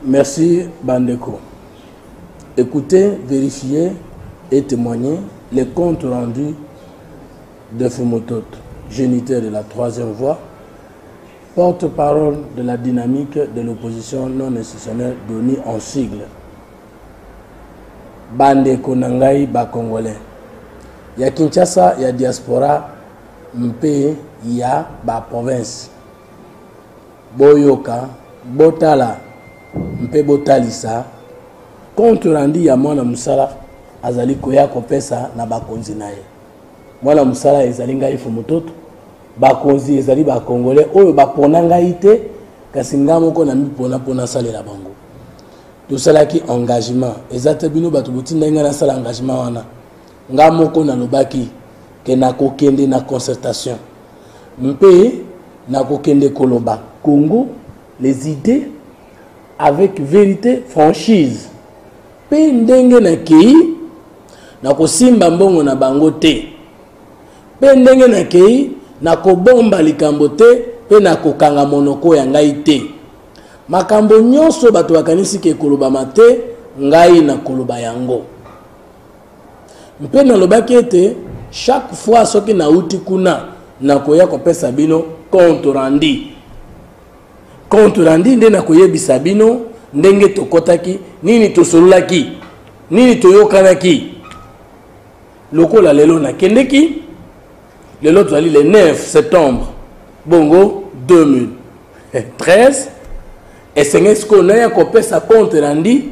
Merci Bandeko. Écoutez, vérifiez et témoignez les comptes rendus de Fumotot, géniteur de la troisième voie, porte-parole de la dynamique de l'opposition non institutionnelle donnée en sigle. Bandeko Nangai ba Congolais. Ya Kinshasa, ya diaspora, mpe ya ba province. Boyoka, botala, mpe botalisa, compte rendu ya mwana musala, azali koya kopesa na bakonzi na ye. Mwana musala ezali ngai Fumotot, bakonzi ezali ba Congolais, oyo bapona ngai te, kasi nga moko na mipona pona salela bango. Tout cela qui engagement, ezate bino batu botinda nga na sala engagement wana. Nga moko na lobaki ke na kokende na concertation. Mpe na kokende koloba Congo les idées avec vérité, franchise. Pe ndenge na kei na kosimba mbongo na bango te. Pe ndenge na kei na kobomba likambo te, pe na kokanga monoko ya ngai te. Makambo nyonso bato bakanisi ke koloba mate, ngai na koloba yango. Mpe na lobaki ete chaque fois soki na uti kuna na koya kopesa bino compte rendu. Compte rendu nde na koyebisa bino ndenge tokotaki, nini tosololaki, nini toyokanaki. Lokola lelo na kendeki, lelo tozali le 9 septembre bongo 2013. Et c'est qu'on a kopesa compte rendu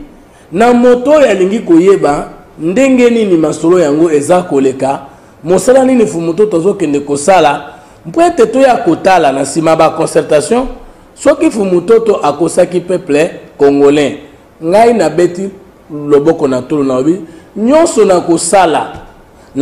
na moto ya lingi koyeba ndenge nini masolo yango eza koleka mosala nini Fumotot tozokende kosala mpo ete to ya kotala na sima ba concertation soki Fumotot akosaki peuple congolais ngai na beti loboko na tolo na obi nyonso na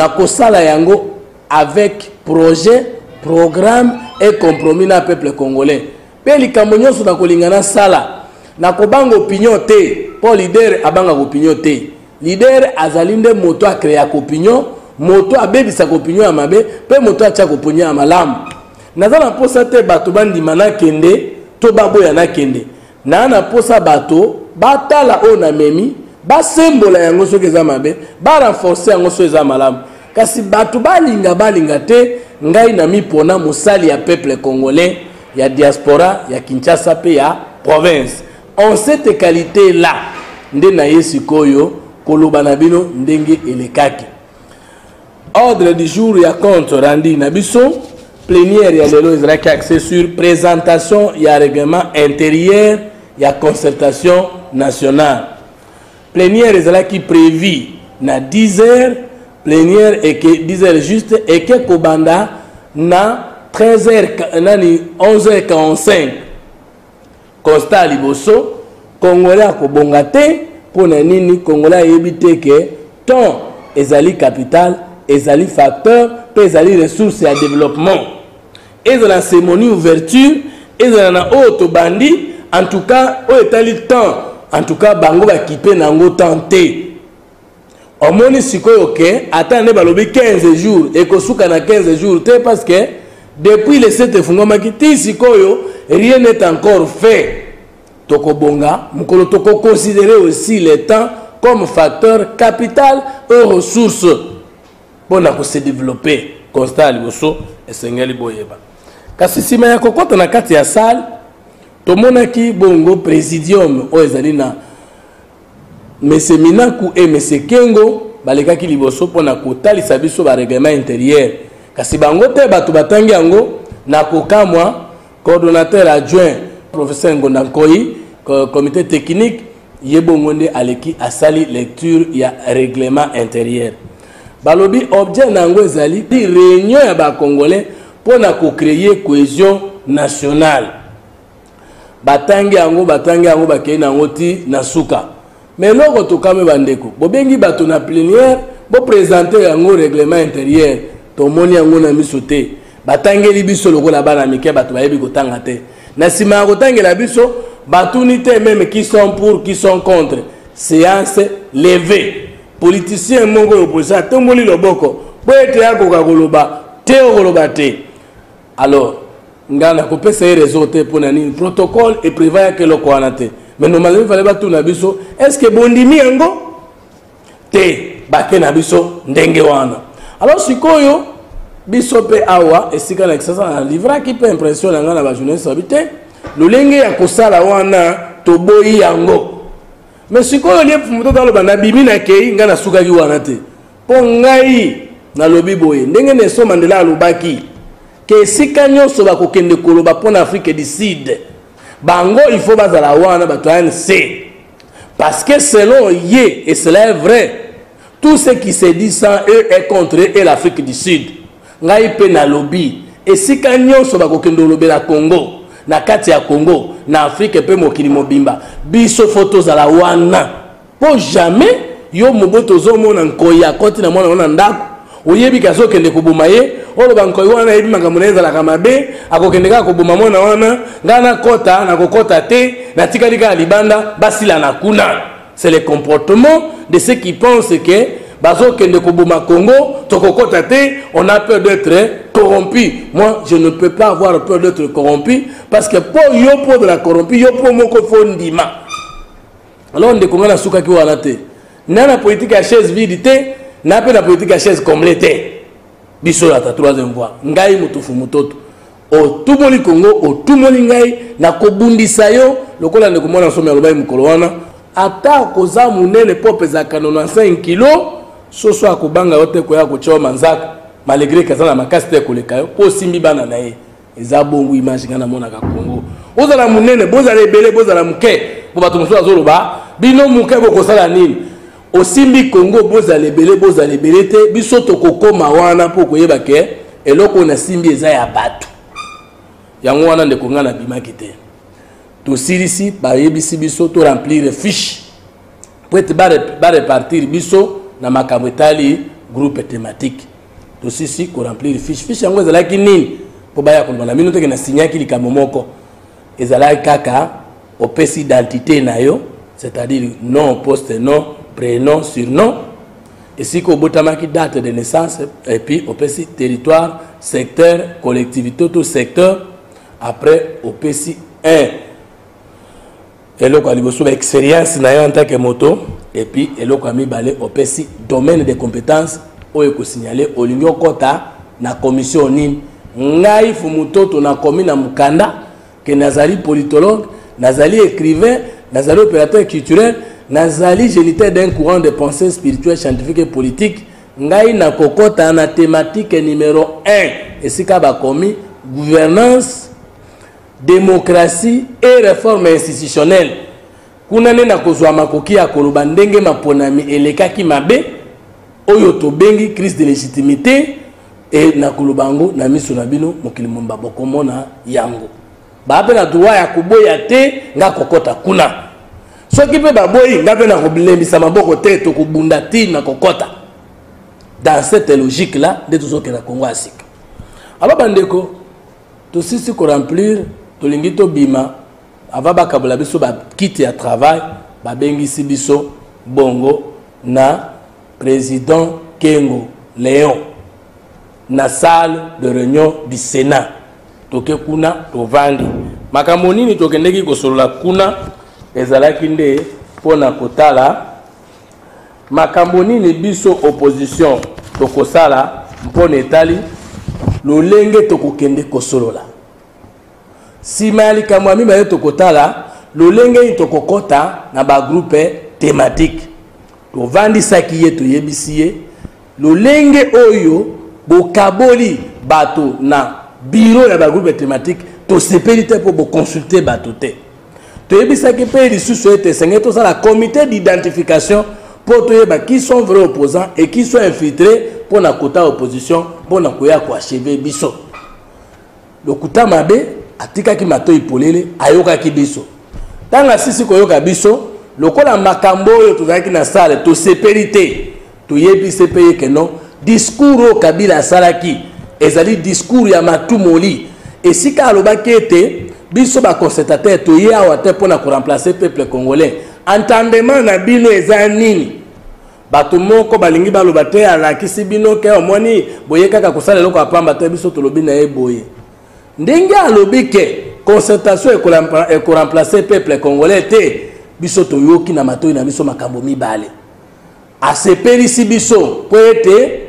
kosala yango avec projet, programme et compromis na peuple congolais. Pe likambo nyonso na kolingana sala na kobanga opinion te, po leader abanga opinion te. Leader azalinde moto a créer opinion, moto abebisa opinion ya mabe, pe moto a tia opinion ya malamu. Nazana posa te bato bandi mana kende, to baboya na kende. Na posa bato batala o na memi, ba sembola yango soki eza mabe, ba renforcer yango soki eza malamu. Kasi bato balinga te, ngai na mipona mosali ya peuple congolais. Il y a diaspora, il y a Kinshasa, il y a province. En cette qualité-là, ndena yesikoyo, kolobanabino, ndenge elekaki. Ordre du jour, il y a compte rendu nabiso. Plénière, il y a lelo israélien axé sur présentation, il y a règlement intérieur, il y a concertation nationale. Plénière, israélien qui prévu na 10 heures, plénière et que 10 heures juste, et que Kobanda na 11h45 constat liboso Congolais akobongate pona nini Congolais yebite ke temps ezali capital ezali facteur pe ezali ressources ya développement ezala cérémonie ouverture ezala na auto bandi en tout cas o etali temps en tout cas bango ba kipe nango tenté omoni sikoyo ke atane balobi 15 jours et kosuka na 15 jours te parce que depuis le 7 fungomaki tisikoyo rien n'est encore fait. Tokobonga mukolo toko considérer aussi le temps comme facteur capital et ressources pour se développer constat liboso esengeli boyeba. Kasi sima ya kokota na kati ya salle tomonaki bongo présidium o ezali na Mese Minaku et Mese Kengo balekaki liboso pona kotalisa biso ba règlement intérieur. Kasi bango te batu batangi yango na kokamwa coordonnateur adjoint professeur Ngondankoyi comité technique yebongonde aleki asali lecture ya règlement intérieur. Balobi objet nango ezali di réunion ya ba congolais pona ko créer cohésion nationale. Batangi yango bakei nango ti na suka. Mais loko tokame bandeko bobengi bato na plénière bo présenter yango règlement intérieur. Tomoni yango na misote batangeli biso lokola bana mike bato bayebi kotanga te na sima ya kotangela biso batuni te même qui sont pour qui sont contre séance levée politicien mongo opposition tomboli loboko bo ete akoka koloba te okoloba te alors ngana kopesa réseau te pona nini protocole et prévoit que loko wana te mais normalement il fallait pas tout na biso est-ce que bondimi yango te bake na biso ndenge wana. Alors sikoyo biso pe awa esika na exercice na livra qui peut impression na ngana ba journaliste habité lolenge ya kosala wana toboyi yango. Mais sikoyo lié muto talo bana bimi na kei ngana sukaki wana te po ngai na lobi boye ndenge Nelson Mandela alobaki ke esika nyonso bakokende koloba pona Afrique du Sud bango il faut bazala wana bato ANC parce que selon ye et cela est vrai tout ce qui se dit sans eux est contre eux et l'Afrique du Sud ngai pe na lobby esika nyonso bakokende lobela Congo na kati ya Congo na Afrique pe mokili mobimba biso photos za la wana po jamais yo moboto zomona nkoya koti na mwana ndako oyebi kaso kende kubuma ye oloba nkoyi wana yebi makambo ezala kama be akokende ka kubuma mwana wana ngana kota na kokota te na tikalika libanda basila na kuna. C'est le comportement de ceux qui pensent que bazo kende kubuma Congo tokokota te on a peur d'être corrompu. Moi je ne peux pas avoir peur d'être corrompu parce que pour yo pour de la corrompu yo pour moko fondima. Alors on découvre na suka ki wana te na la politique à chaise vide te na pe la politique à chaise complète biso la troisième voie ngai mutufu mutoto o tumoli Congo o tumoli ngai na kobundisa yo lokola ndeko mwana somi alobai mukolo wana ata koza munene pope za 95 kilo soso akobanga yote ko ya kocho manzaka malgré kazana makasi te koleka yo po simbi bana na ye eza bongo image ngana mona ka Congo ozala munene bozala ebele bozala muke bo bato moso azoloba bino muke bokosala nini osimbi Congo bozala ebele te biso tokokoma wana po koyeba ke eloko na simbi eza ya bato yango wana ndeko ngana bimaki te tosilisi bayebisi biso to remplir fiche po ete ba repartir biso na makambo etali groupe thématique tosisi ko remplir fiche yango ezalaki nini po baya koloba na mino teke na signaki likambo moko ezalaki kaka opesi identité na yo c'est-à-dire nom poste nom prénom surnom et si ko botamaki date de naissance et puis opesi territoire secteur collectivité tout secteur après opesi 1 eloko aliboso ba expérience na yo en tant que moto et puis eloko ami balé opesi domaine de compétences oyo ko signaler olingo kota na commission nini ngai fumutoto na komi na mukanda que nazali politologue nazali écrivain nazali opérateur culturel nazali géniteur d'un courant de pensée spirituelle scientifique et politique ngai na kokota na thématique numéro 1 esika ba komi gouvernance démocratie et réforme institutionnelle kuna ne na kozwa makoki ya koloba ndenge maponami elekaki mabe oyo to bengi crise de légitimité et na kolobango na miso na bino mokili momba bokomona yango babe na droit ya koboya te nga kokota kuna soki pe baboyi nga pe na kobilembisa maboko te to kobunda ti na kokota dans cette logique là de tout ce que la Congo asika. Alors bandeko to sisi ko remplir to lingito bima ava bakabola biso ba kiti ya travail ba bengisi biso bongo na président Kengo Léon na salle de réunion du Sénat toke kuna tovandi makambo nini tokendeki kosolola kuna ezalaki nde pona kotala makambo nini biso opposition tokosala mpona etali lolenge tokokende kosolola simali kamwa mima yo tokotala lolenge tokokota na ba groupe thématique tovandisaki ye toyebisi ye lolenge oyo bokaboli bato na bureau ya ba groupe thématique to sepeli te po bo consulter bato te toyebisaki pe lisusu ete senge to sala comité d'identification pour toyeba qui sont vrais opposants et qui sont infiltrés pour na kota opposition pour na koya ko achever biso lokuta mabe atika ki mato ipolele ayoka ki biso tanga sisi koyoka biso lokola makambo yo tozaki na salle to sepeli te toyebisi pe ke non discours o Kabila salaki ezali discours ya matumoli esika alobaki ete biso ba concertateur to ye awa te pona ko remplacer peuple congolais entendement na bino eza nini bato moko balingi baloba te alakisi bino ke omoni boye kaka kosala loko apamba te biso tolobi na ye boye ndenge alobi ke concertation e ko remplacer peuple congolais te biso toyoki na matoi na biso makambo mibale asepelisi biso po ete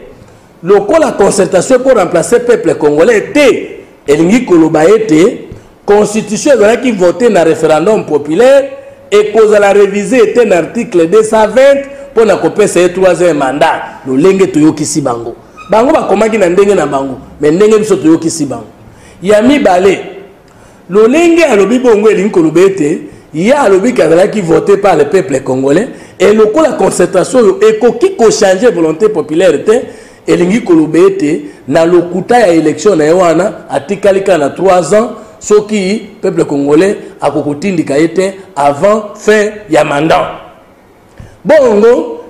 lokola concertation pour remplacer peuple congolais te elingi koloba ete constitution ezalaki voté na référendum populaire ekozala révisé ete na article 220 pour na kopesa ye 3e mandat lolenge toyokisi bango bango bakomaki na ndenge na bango mais ndenge biso toyokisi bango ya mibale lolenge alobi bongo elingi koloba ete ye alobi kazalaki voté par le peuple congolais et lokola concertation oyo ekoki kochanger volonté populaire te elingi koloba ete na lokuta ya élection na ye wana atikali kaka na 3 ans soki peuple congolais akokotindika ye te avant fin ya mandat bongo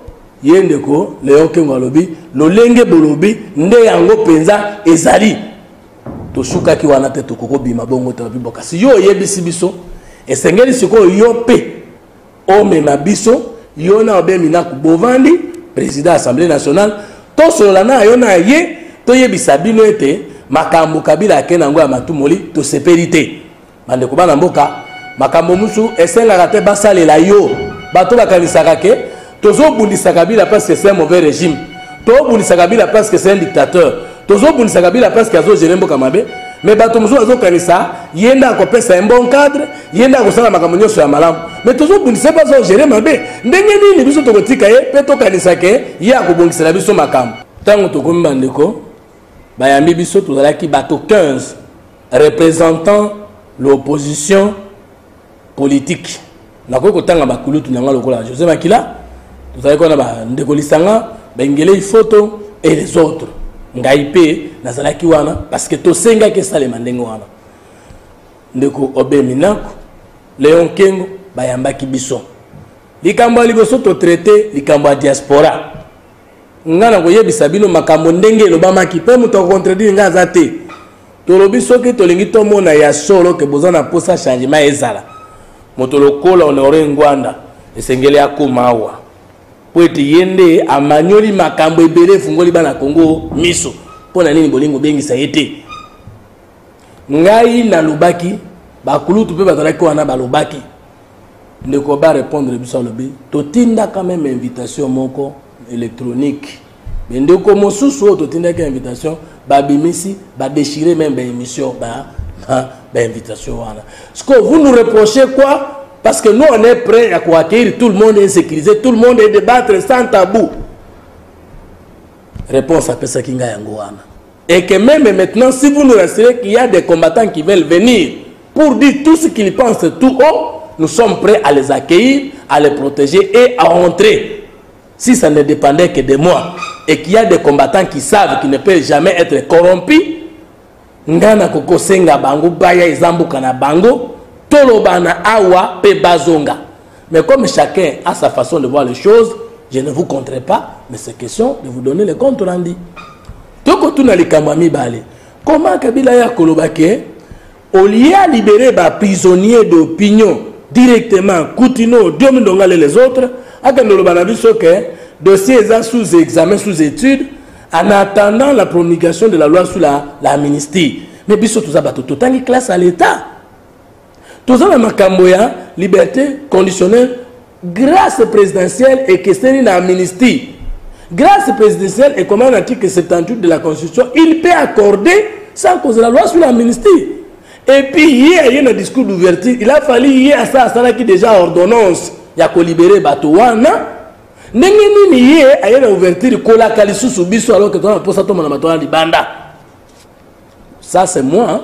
ye ndeko Léon Kengo alobi lolenge bolobi nde yango penza ezali tosukaki wana te tokokobima bongo te babi kasi yo oyebisi biso esengeli sikoyo yo pe omema biso yo na obemi na kubovandi président assemblée nationale tosolola na yo na ye toyebisa bino ete makambo Kabila akenda ngo ya matumoli tosepeli te bandeko bana mboka makambo musu esengaka te basalela yo bato bakanisaka ke tozobundisa Kabila parce que c'est un mauvais régime tozobundisa Kabila parce que c'est un dictateur tozobundisa Kabila parce que azogere mboka mabe mais bato musu azokanisa yenda akopesa un bon cadre yenda akosala makambo nyonso ya malamu mais tozobundisa pas azogere mabe ndenge nini biso tokotika ye pe tokanisa ke ye akobongisela biso makambo ntango tokomi bandeko bayambi biso tozalaki bato 15 représentant l'opposition politique nakoki kotanga bakulutu nyanga lokola José Makila tozalaki wana bandeko Lisanga Bengele Ifoto et les autres ngai pe nazalaki wana parce que tosengaki esalema ndenge wana ndeko Obemi Nako Léon Kengo bayambaki biso likambo ya liboso totraité likambo ya diaspora ngana koyebisa bino makambo ndenge elobamaki mpe moto akocontredire nga aza te tolobi soki tolingi tomona ya solo ke boza na posa changement ezala moto lokola Honoré Ngwanda esengeli akoma awa po ete ye nde amanyoli makambo ebele efungoli bana Kongo miso mpo na nini bolingo bengisa ye te ngai nalobaki bakulutu mpe bazalaki wana balobaki ndeko ba répondre biso alobi totinda quand même invitation moko électronique mais ndeko mosusu oyo totindaki invitation babimisi badéchirer même émission invitation wana ce que vous nous reprochez quoi parce que nous on est prêt à accueillir tout le monde et sécuriser tout le monde et débattre sans tabou réponse à ça kinga yango wana et que même maintenant si vous nous rassurez qu'il y a des combattants qui veulent venir pour dire tout ce qu'ils pensent tout haut nous sommes prêts à les accueillir à les protéger et à rentrer si ça ne dépendait que de moi et qu'il y a des combattants qui savent qu'ils ne peuvent jamais être corrompus ngana koko senga bango baya ezambuka na bango tolobana awa pe bazonga mais comme chacun a sa façon de voir les choses je ne vous compterai pas mais c'est question de vous donner le compte rendu toko tuna likambo mibale comment Kabila ya kolobake au lieu à libérer ba prisonniers d'opinion directement Koutino Diomindonga les autres akandolobana biso ke dossier est sous examen sous étude en attendant la promulgation de la loi sur l'amnistie mais biso tout ça bato totangi classe à l'état tout ça la makambo ya liberté conditionnelle grâce présidentielle et question d'amnistie grâce présidentielle et comme un article 78 de la constitution il peut accorder sans cause de la loi sur l'amnistie et puis hier il y a un discours d'ouverture il a fallu hier ça qui déjà ordonnance il y a libérer bato wana ndenge nini hier il y a une ouverture kola kalisusu biso alors que toi pour ça tomona bato libanda ça c'est moi hein?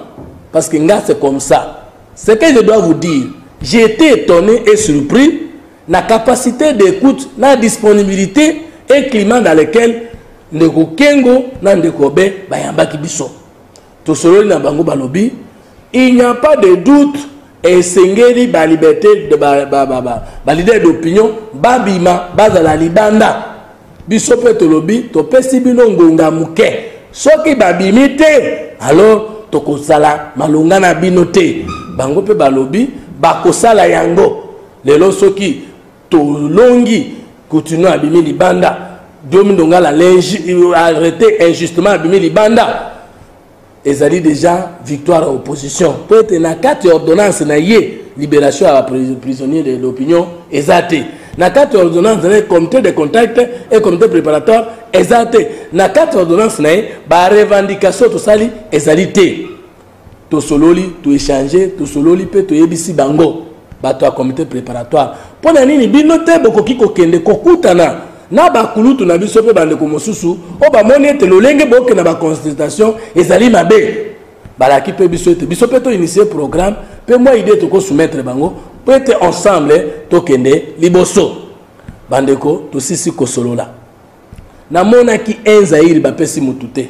Parce que nga c'est comme ça ce que je dois vous dire j'ai été étonné et surpris la capacité d'écoute la disponibilité et climat dans lequel ndeko Kengo na ndeko Be bayambaki biso to sololi na bango balobi il n'y a pas de doute et sengeli ba liberté de ba leader d'opinion babima bazala libanda biso pe to lobi to pesi bino ngonga muke soki babimi te alors tokozala malonga na bino te bango pe balobi bakosala yango lelo soki to longi continue abimi libanda Diomindonga la arrêté injustement abimi libanda ezali déjà victoire à opposition peut être na 4 ordonnances na ye libération à prisonniers de l'opinion exacté. Na 4 ordonnances de comité de contact et comité préparatoire exacté. Na 4 ordonnances ba revendication to sali ezalité. To sololi, to échanger, to sololi pe to yebisi bango. Bato a comité préparatoire. Pona nini bino te bokoki kokende kokutana na bakulutu na biso pe bande ko mosusu o ba moni ete lolenge boke na ba consultation ezali mabe. Balaki pe biso pe to initier programme pe moi idée to ko soumettre bango pour être ensemble to kende liboso. Bandeko to sisi ko solola. Na mona ki enzairi ba pesi mutute.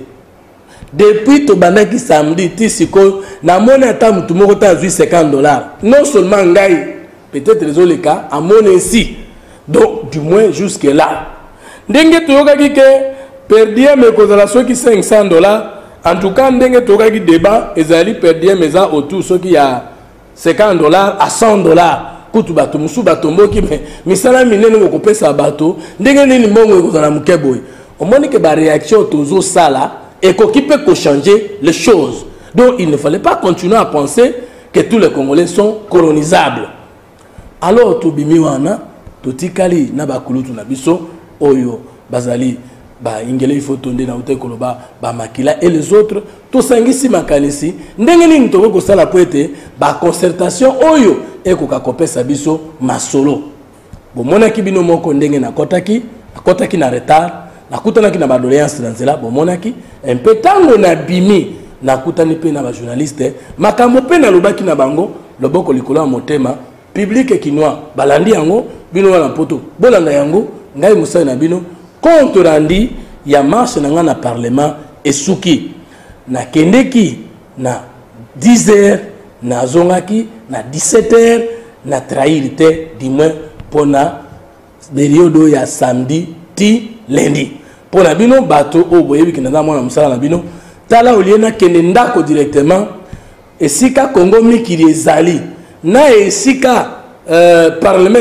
Depuis to bandaki samedi tisiko na mona ata mutu moko ta $50. Non seulement ngai peut-être les cas à mon ici. Donc du moins jusque là. Ndenge to yoka ki perdien me kozala soki $500. En tout cas ndenge to yoka ki débat ezali perdien meza autour soki ya $50 à $100. Kutu bato musu bato mboki me misala minene ko kopesa bato ndenge nini mbongo ekozala mukeboy. Omoni ke ba réaction tozo sala et qui peut changer les choses. Donc il ne fallait pas continuer à penser que tous les Congolais sont colonisables. Alors tobimi wana totikali na bakulutu na biso oyo bazali ba ingele ifo tonde na utekoloba ba makila et les autres to sangisi makanisi ndenge nini toko ko sala poete ba concertation oyo ekoka kopesa biso masolo. Bomona ki bino moko ndenge na kotaki na retard nakutana ki na ba doléance dans cela bomonaki un peu tango na bimi nakutani pe na ba journaliste makambo pe na lobaki na bango loboko likolo motema public kinois balandi yango bino wana poto bolanda yango ngai musai na bino compte rendu ya marche na ngana parlement esuki na kendeki na 10h na zongaki na 17h na trahir te du moins pona période ya samedi ti lundi. Pour la bino bateau au boyebi qui n'a pas moi musala na bino tala oliena kende ndako directement esika Congo mikili ezali na esika parlement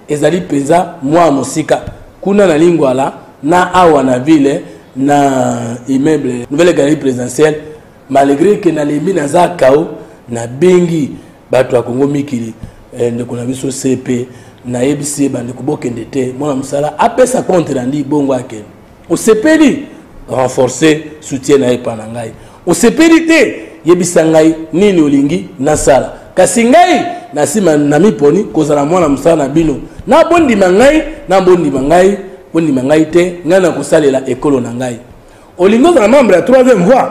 ezali peza moi musika kuna na lingwala na awa na ville na immeuble nouvelle galerie présidentielle malgré que na lembi na za kao na bengi bato ya Congo mikili ndeko na biso CP na ebisi bande kubokende te mwana musala apesa compte rendu bongo akende o sepeli renforcer soutien na epana ngai o sepeli te yebisa ngai nini olingi na sala kasi ngai na sima na miponi kozala mwana musala na bino na bondi mangai bondi mangai te ngana kosalela ekolo na ngai olingo za membre ya 3e voie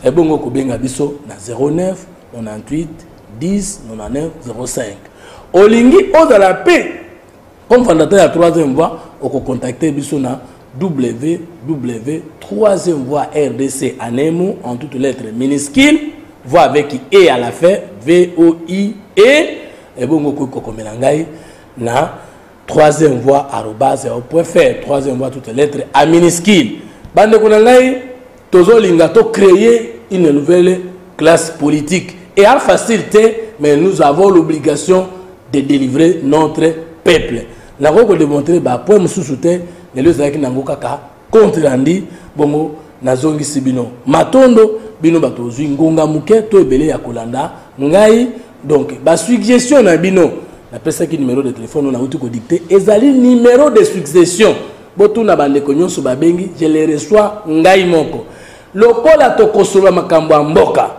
e bongo ko benga biso na 09 98 10 99 05 olingi ozala pe comme fondateur ya 3e voie oko contacter biso na www.3e voie RDC anemo en toutes lettres minuscules voie avec e à la fin VOIE et bongo ko komela ngai na 3e voie @yahoo.fr 3e voie toutes lettres à minuscules bande ko ngai tozo linga to créer une nouvelle classe politique et à facilité mais nous avons l'obligation de délivrer notre peuple. Nous avons démontré que pour nous soutenir, les gens qui n'ont pas contre Randi, bongo nazongi sibino. Matondo bino bato zingonga muke to ebele ya kolanda ngai donc ba suggestion na bino na pesa ki numéro de téléphone na uti ko dicter ezali numéro de succession botu na bande ko nyonso babengi je les reçois ngai moko lokola to kosola makambo ya mboka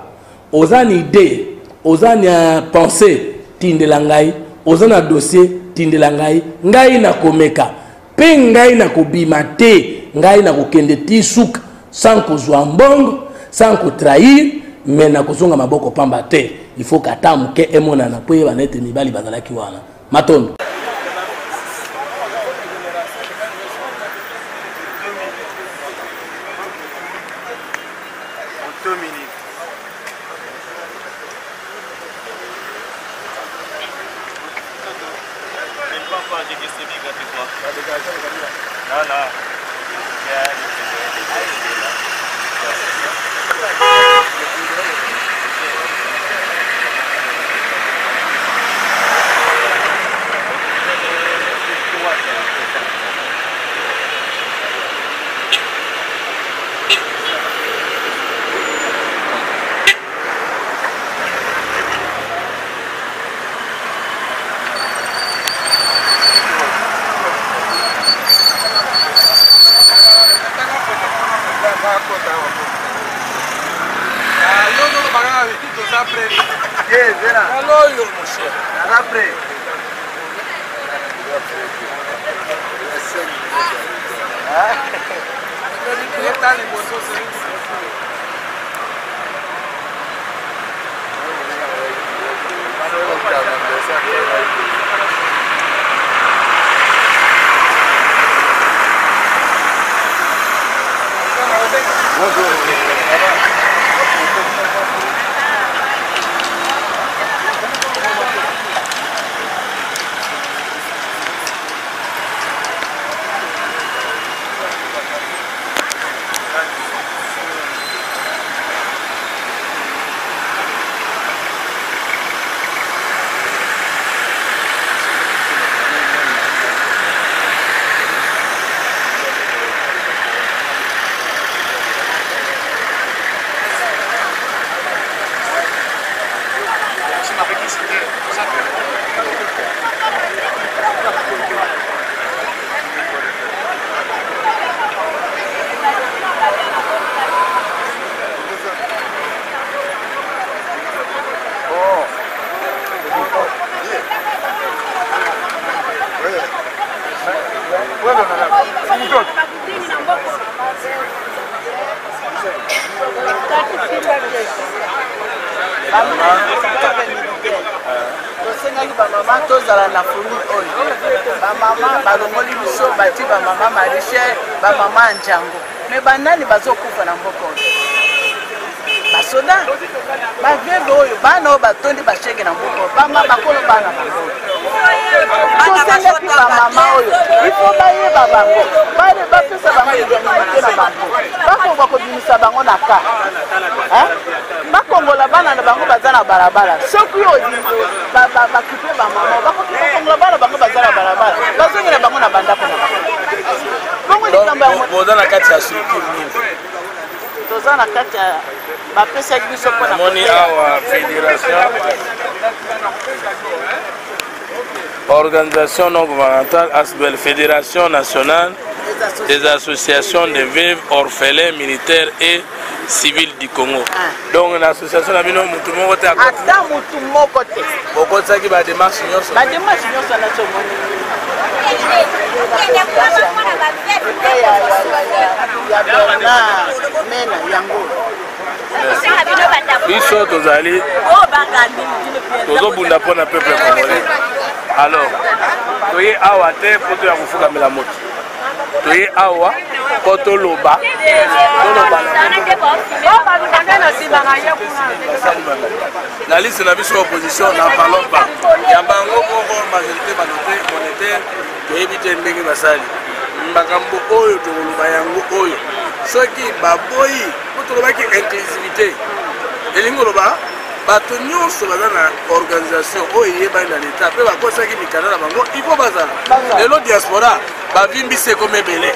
ozani idée ozani pensée tindela ngai ozana dossier tindela ngai ngai na komeka pe ngai na kobima te ngai na kokende ti suka sans kozwa mbongo sans kotrahir mais na kozonga maboko pamba te il faut kata muke emona na po yeba nete mibali bazalaki wana matondo Maman Django. Mais banani bazokufa na mboko. Basoda. Ba veve oyo bana o batondi bashege na mboko. Bama bakolo bana bango. Tosenge ki ba mama oyo. Ifo bayeba bango. Bale bapesa bango identité na bango. Bako bako bimisa bango na ka. Hein? Bakongola bana na bango baza na barabara. Soki oyo bakipe ba mama. Bako kongola bana bango baza na barabara. Bazongi na bango na bandako na bango. Boza na kati ya structure nini? Toza na kati ya bapesa biso pona moni awa fédération organisation non gouvernementale ASBEL, Fédération nationale des associations de veuves, orphelins, militaires et civils du Congo. Donc l'association na bino mutu moko te akoti. Ata mutu moko te. Bokotaki ba démarche nyonso. Ba démarche nyonso na tomoni. Biso tozali tozobunda mpona peuple congolais. Alors toye awa te poto ya kofukamela moto, toye awa po toloba na liste na biso opposition na parlons pas ya bango moko majorité balote monétaire toyebi te ndenge basali makambo oyo tokoloba yango oyo soki baboyi po tolobaki inclusivité elingi oloba bato nyonso baza na organisation oyo eyebani na leta mpe bakosaki mikanda na bango ifo bazala lelo diaspora bavimbisi ekoma ebele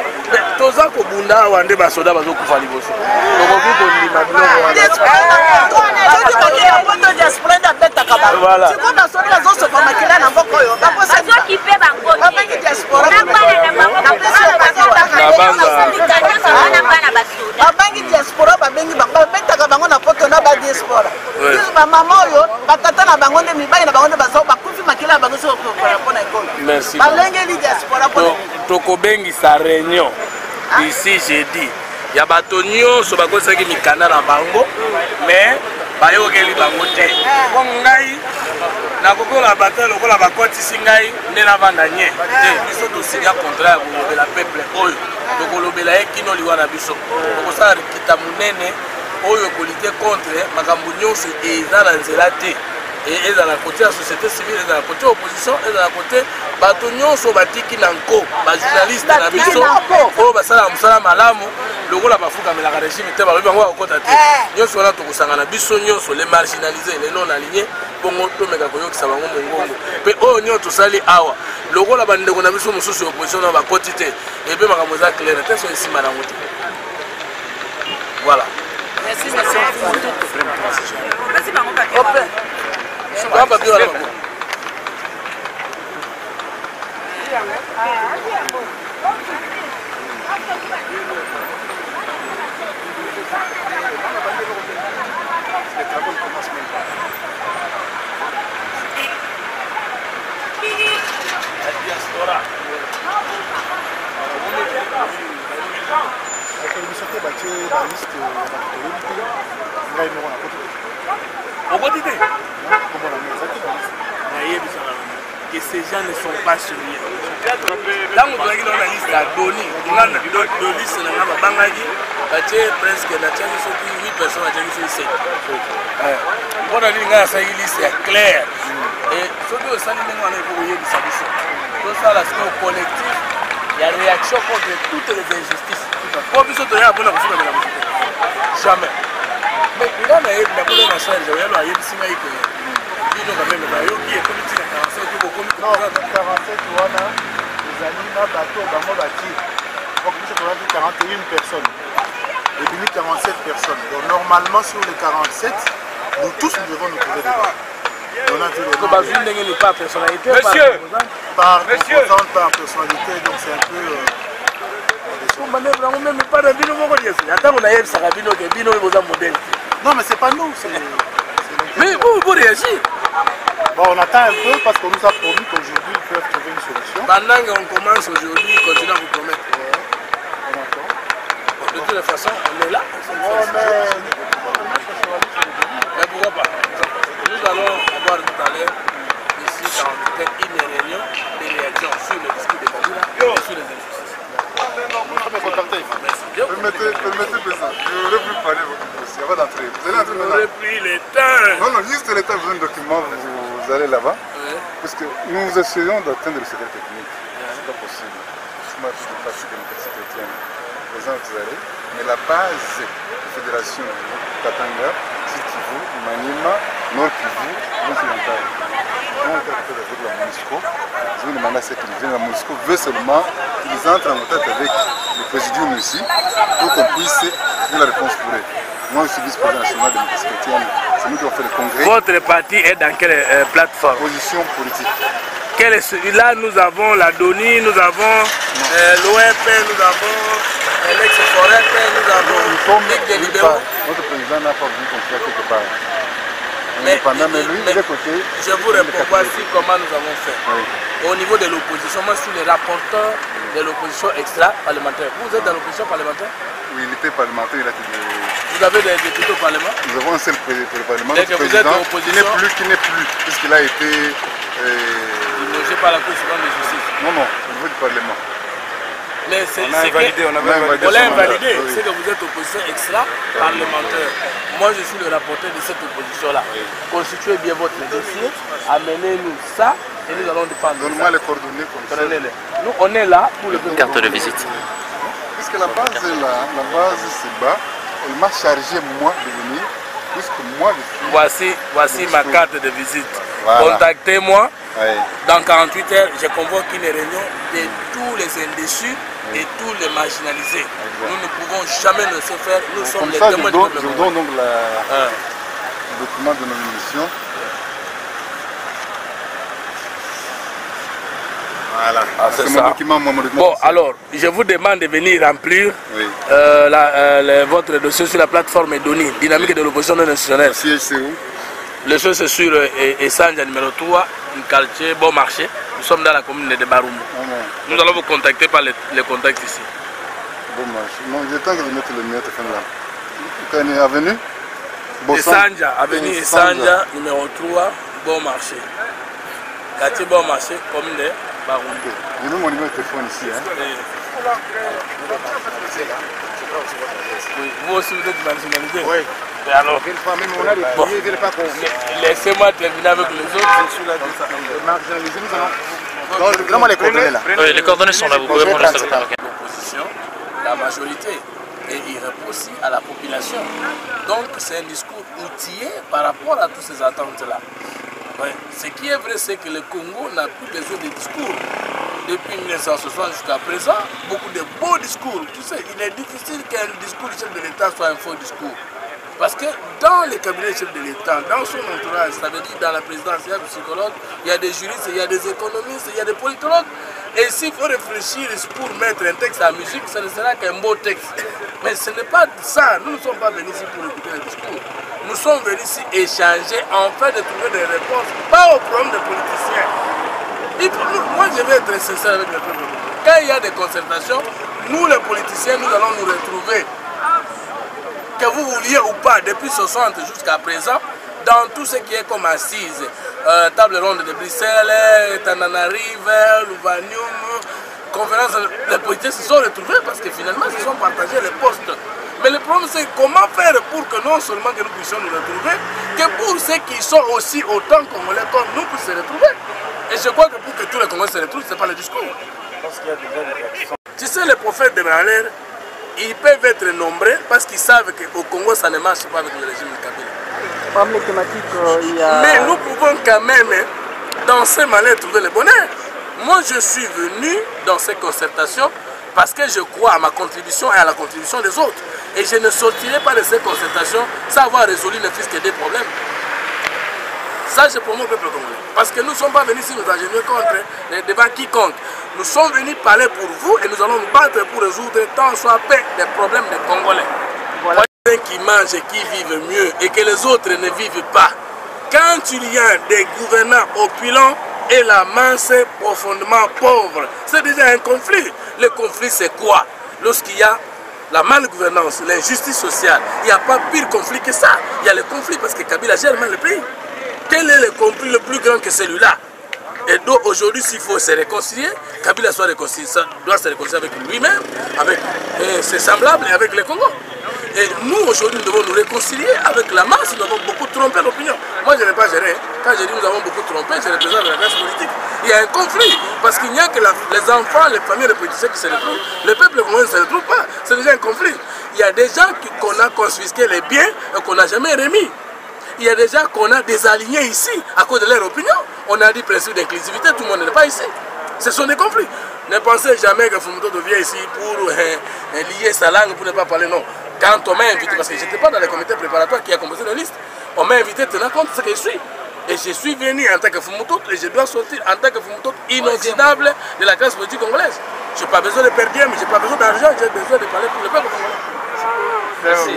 toza kobunda awa nde basoda bazokufa liboso tokoki kondima biloko babangi diaspora babengi bango babetaka bango na poto na badiaspora bamama oyo batata na bango nde mibali na bango nde bakufi makila na bango sokokola mpona ekolo balengeli diaspora tokobengisa réunion d'ici jeudi ya bato nyonso bakosaki mikanda na bango mais bayokeli bango te po ngai nakokola bata lokola bakotisi ngai nde navanda nye te biso tosinya contrat ya kolobela peuple oyo tokolobela ye kino liwa na biso tokosala rikita monene oyo ekolite contre makambo nyonso eza na nzela te ezala kote ya société civile ezala kote opposition ezala kote bato nyonso batiki na nko bajournaliste na biso oyo basalaka mosala malamu lokola bafukamelaka régime te balobi bango bakokota te nyonso wana tokosangana biso nyonso le marginalisé le non aligné bongo tomeka koyokisa bango mongongo mpe oyo nyonso tosali awa lokola bandeko na biso mosusu ya opposition na bakoti te epe makambo eza claire te so esimba nango te voilà. Merci, merci. Les travaux ne commencent même pas. que ces gens ne sont pas sérieux. Là, on a une liste à donner. On a une liste à Bangadi. Presque 8 personnes à 7. On a une liste claire. Et ce que ça nous a envoyé de sa mission. Tout ça, là, c'est collectif. Il y a une réaction contre toutes les injustices. Pour plus de rien, on a besoin de la musique. Jamais. Mais il y a une chose, il y a une chose. Non, 47 wana, les amis, na bateau, bango bati. Donc, nous avons dit 41 personnes. Et puis 47 personnes. Donc, normalement, sur les 47, nous tous, nous devons nous trouver dedans. On a vu les noms. Par personnalité, par composante, par personnalité, donc c'est un peu... Non, mais c'est pas nous, c'est... Mais vous réagissez. Bon, on attend un peu parce qu'on nous a promis qu'aujourd'hui ils peuvent trouver une solution. Pendant qu'on commence aujourd'hui, continuez à vous promettre. On attend. De toute façon, on est là. Mais pourquoi pas? Nous allons avoir tout à l'heure, ici, une réunion de réaction sur le discours de Kabila et sur les injustices. Permettez de ça. Je n'aurais plus parlé votre dossier avant d'entrer. Vous allez entrer maintenant. Vous aurez pris le temps. Non, juste le temps, vous avez un document, vous allez là-bas. Parce que nous essayons d'atteindre le secret technique. C'est pas possible. Je suis parti de l'université chrétienne. Les gens vous allez. Mais la base de la fédération Katanga, Sud Kivu, Maniema, Nord Kivu, Occidental. On est avec la MONUSCO. Ils ont demandé à ce qu'ils viennent. La MONUSCO veut seulement qu'ils entrent en contact avec le présidium ici pour qu'on puisse faire la réponse pour eux. Moi, je suis vice-président national de l'Université chrétienne. C'est nous qui avons fait le congrès. Votre parti est dans quelle plateforme? Position politique. Là, nous avons la DONI, nous avons l'OMP, nous avons l'ex-Forêt, nous avons Ligue des libéraux. Notre président n'a pas voulu construire quelque part. Mais lui, il est côté. Je vous réponds voici comment nous avons fait. Oui. Au niveau de l'opposition, moi je suis le rapporteur de l'opposition extra-parlementaire. Vous êtes dans l'opposition parlementaire? Oui, il était parlementaire, il a été de... Vous avez des députés au Parlement? Nous avons un seul président pour le Parlement. Dès que vous êtes en opposition, qui n'est plus, puisqu'il a été... logé par la Cour suprême de justice. Non, au niveau du Parlement. Mais c'est on a invalidé. On l'a invalidé. Oui. C'est que vous êtes opposition extra-parlementaire. Moi, je suis le rapporteur de cette opposition-là. Oui. Constituez bien votre dossier, amenez-nous ça et nous allons défendre. Donne-moi les coordonnées comme ça. Nous, on est là pour le carte de visite. Puisque la base est là, la base c'est bas, elle m'a chargé moi de venir, puisque moi je suis... Voici ma carte de visite. Voilà. Contactez-moi. Oui. Dans 48 heures, je convoque une réunion de tous les indécis et tous les marginalisés. Exact. Nous ne pouvons jamais nous laisser faire. Nous sommes les témoins du peuple. Je vous donne donc le document de nomination. Voilà. C'est ça. Document, bon, alors, je vous demande de venir remplir votre dossier sur la plateforme DONI, Dynamique de l'opposition non institutionnelle. Le siège, c'est où? Le siège, c'est sur Essanja numéro 3, un quartier Bon Marché. Nous sommes dans la commune de Baroumou. Nous allons vous contacter par les contacts ici. Bon Marché. Non, il est temps que vous mettez le mien, là. Quand il est avenue Essanja, avenue Essanja numéro 3, Bon Marché. Quartier Bon Marché, commune de Baroumou. J'ai mis mon numéro de téléphone ici. Oui. Vous aussi, vous êtes marginalisé? Oui. Et alors, bon, laissez-moi terminer avec les autres. Oui, les coordonnées sont là, vous pouvez prendre le téléphone. L'opposition, la majorité est irrépressible à la population. Donc c'est un discours outillé par rapport à toutes ces attentes-là. Ouais. Ce qui est vrai, c'est que le Congo n'a plus besoin de discours. Depuis 1960 jusqu'à présent, beaucoup de beaux discours. Tu sais, il est difficile qu'un discours du chef de l'État soit un faux discours. Parce que dans les cabinets du chef de l'État, dans son entourage, ça veut dire dans la présidence, il y a des psychologues, il y a des juristes, il y a des économistes, il y a des politologues. Et s'il faut réfléchir pour mettre un texte à musique, ce ne sera qu'un beau texte. Mais ce n'est pas ça. Nous ne sommes pas venus ici pour écouter le discours. Nous sommes venus ici échanger, enfin de trouver des réponses, pas aux problèmes des politiciens. Moi, je vais être sincère avec le peuple. Quand il y a des concertations, nous les politiciens, nous allons nous retrouver. que vous vouliez ou pas, depuis 60 jusqu'à présent, dans tout ce qui est comme assise, table ronde de Bruxelles, Tananarive, Louvanium, conférence, les politiciens se sont retrouvés parce que finalement ils se sont partagés les postes. Mais le problème c'est comment faire pour que non seulement que nous puissions nous retrouver, que pour ceux qui sont aussi autant congolais comme nous puissent se retrouver. Et je crois que pour que tous les Congolais se retrouvent, ce n'est pas le discours. Parce qu'il y a déjà des actions. Tu sais, les prophètes de Malheur, ils peuvent être nombreux parce qu'ils savent qu'au Congo ça ne marche pas avec le régime de Kabila. Parmi les thématiques, il y a... Mais nous pouvons quand même, dans ces malheurs, trouver le bonheur. Moi, je suis venu dans ces concertations parce que je crois à ma contribution et à la contribution des autres. Et je ne sortirai pas de ces concertations sans avoir résolu ne fût-ce que des problèmes. Ça, c'est pour mon peuple congolais. Parce que nous ne sommes pas venus ici nous agenouiller contre les débats quiconque. Nous sommes venus parler pour vous et nous allons nous battre pour résoudre tant soit paix des problèmes des Congolais. Voilà. Qui mangent et qui vivent mieux et que les autres ne vivent pas. Quand il y a des gouvernants opulents et la masse profondément pauvre, c'est déjà un conflit. Le conflit c'est quoi? Lorsqu'il y a la malgouvernance, l'injustice sociale, il n'y a pas pire conflit que ça. Il y a le conflit parce que Kabila gère mal le pays. Quel est le conflit le plus grand que celui-là? Et donc aujourd'hui, s'il faut se réconcilier, Kabila doit se réconcilier avec lui-même, avec ses semblables et avec le Congo. Et nous, aujourd'hui, nous devons nous réconcilier avec la masse. Nous avons beaucoup trompé l'opinion. Moi, je n'ai pas géré. Quand je dis nous avons beaucoup trompé, je représente la classe politique. Il y a un conflit. Parce qu'il n'y a que les enfants, les familles, les politiciens qui se retrouvent. Le peuple congolais ne se retrouve pas. C'est déjà un conflit. Il y a des gens qu'on a confisqué les biens et qu'on n'a jamais remis. Il y a des gens qu'on a désalignés ici à cause de leur opinion. On a dit principe d'inclusivité, tout le monde n'est pas ici. Ce sont des conflits. Ne pensez jamais que Fumuto devient ici pour lier sa langue, pour ne pas parler, non. Quand on m'a invité, parce que je n'étais pas dans le comité préparatoire qui a composé la liste, on m'a invité tenant compte de ce que je suis. Et je suis venu en tant que Fumuto et je dois sortir en tant que Fumuto inoxydable de la classe politique congolaise. Je n'ai pas besoin de perdre, mais je n'ai pas besoin d'argent, j'ai besoin de parler pour le peuple congolais. Merci.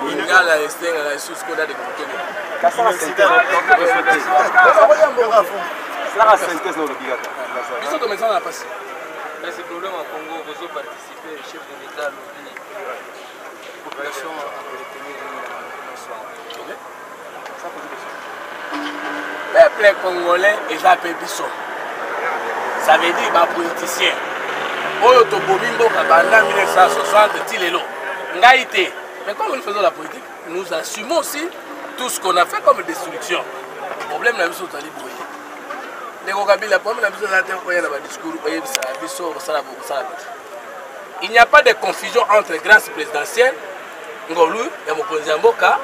Ingala estenga la sous koda de kokene. Kasala synthèse na obligata. Biso to mezana na pasi. Mais ce problème en Congo, vous avez participé, le chef de l'État, la population a retenu le peuple congolais est appelé biso. Ça veut dire les politiciens. Oyo to bobindo kabanda 1960 tilelo. Ngaïté. Mais comme nous faisons la politique, nous assumons aussi tout ce qu'on a fait comme destruction. Le problème c'est que il n'y a pas de confusion entre grâce présidentielle, Ngolu et Mokonzi Mboka,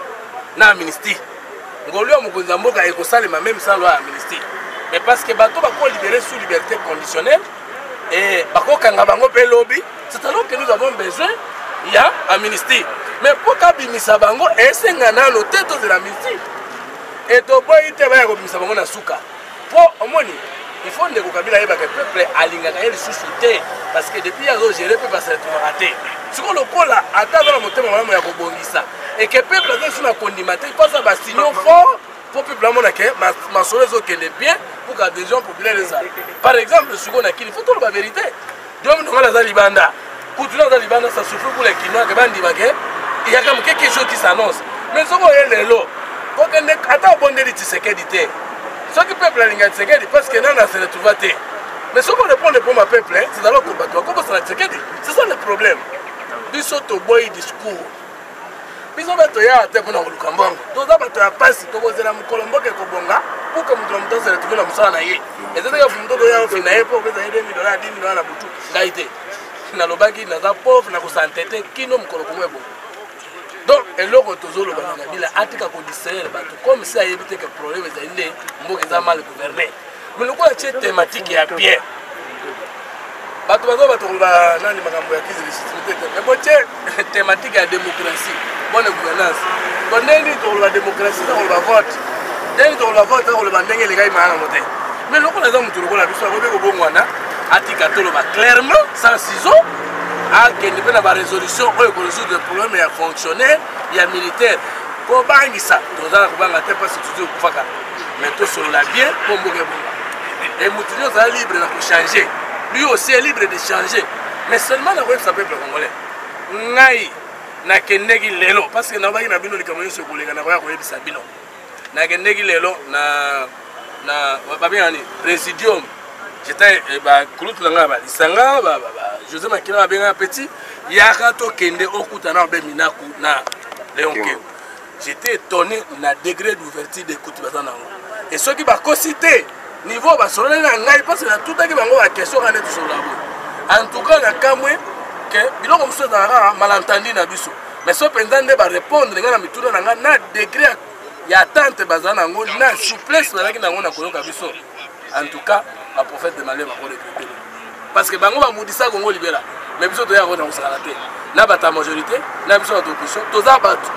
na amnistie. Ngolu et Mokonzi Mboka est même sans loi amnistie. Mais parce que bateau va libérer sous liberté conditionnelle et bako kangabango pe lobby, c'est alors que nous avons besoin il y a amnistie. Mais pour qu'abimisa bango esengana no tête de l'amnistie. Et to boy te ba ko bimisa bango na suka. Pour omoni, il faut que Kabila ait que peuple alingaka ele suscité parce que depuis yazo gérer peut passer tout raté. Ce qu'on le colla attendre le motema malamu ya kobongisa et que peuple a sur la condimenter, il passe à signaux fort pour peuple amona que ma solezo que les bien pour que des gens populaires les a. Par exemple, ce qu'on a qu'il faut tout la vérité. Dieu nous la libanda. Coutulant dans Libanda ça souffre pour les Kinois que bandi bagé. Il y a comme quelque chose qui s'annonce. Mais ce qu'on est là, quand on est attends bon de sécurité. Ce qui peuple a l'ingénieur sécurité parce que nana se retrouve à terre. Mais ce qu'on répond pour ma peuple, c'est alors qu'on bat. Comment ça la sécurité? C'est ça le problème. Biso to boy discours. Biso bato ya te kuna kulukambanga. Toza bato ya pasi to bozela mukolombo ke kobonga pour que mutomto se retrouve na musala na ye. Et c'est que mutomto ya ofina ye pour que ça ait $1000, $10 na butu. Ngaite. Na lobaki na za pauvre na ko santete kino mukolo kumwe bo. Donc, et là, il a attaqué à distraire, comme ça, il y a des problèmes, il y a mal gouverné. Mais le quoi est thématique et à pied. Thématique à démocratie, bonne gouvernance. Quand on est la démocratie, on va vote. Dès qu'on va voter, on va voter les gars. Mais le quoi est clairement, sans ciseaux. Il y a une résolution pour résoudre le problème, il y a fonctionnaire, il y a militaire. Pour bangir ça, nous allons pas se tuer au Faka. Mais tout sur la bien, pour mourir. Et nous sommes libres pour changer. lui aussi est libre de changer. Mais seulement dans le peuple congolais. Ngai na kendeki lelo parce que na baki na bino likambo nyonso kolega na koya koyebisa bino. Na kendeki lelo na babengani Presidium. J'étais kulutu na nga ba lisanga ba José Makila ba benga petit yaka to kende okutana ba minaku na Léonke. J'étais étonné na degré d'ouverture d'écoute bazana. Et ceux qui ba cosité niveau ba solo na ngai parce que na toutaki bango ba question kana tout sur la. En tout cas na kamwe que biloko muso na malentendu na biso. Mais so pendant ba répondre nga na mituna na nga na degré ya attente bazana ngo na souplesse bazaki na ngo na koyoka biso. En tout cas, la prophète de Malé va regretter. Parce que bango va moudissa Congo libéra. Mais biso toya ko na usalaté. Na bata majorité, na biso opposition, toza batu.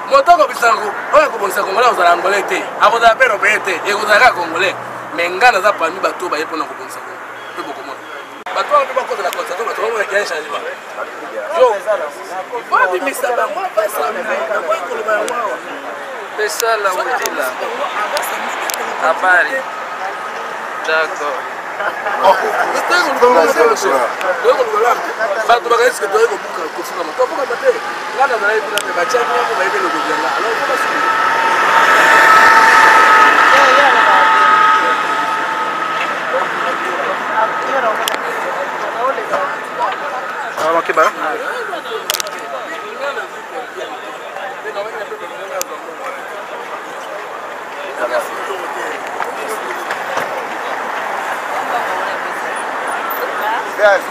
Moto ko bisango, oya ko bonisa Congolais aux Angolais té. Ako da pero pété, et ko da Congolais. Mais ngana za parmi bato ba yepona ko bonisa Congo. Peu beaucoup moins. Bato on peut pas contre la constatation, bato on va gagner changement. Yo, pas de misa bango pas ça. Na kwa ko le ba wa. Pesa la wotila. Habari. D'accord. Bato bakaisi que tu as beaucoup de confiance. Tu as beaucoup de bataille. Là, on a eu des batailles. On a eu le gouvernement. Alors, on va suivre. Alors, ok, bah. Yes,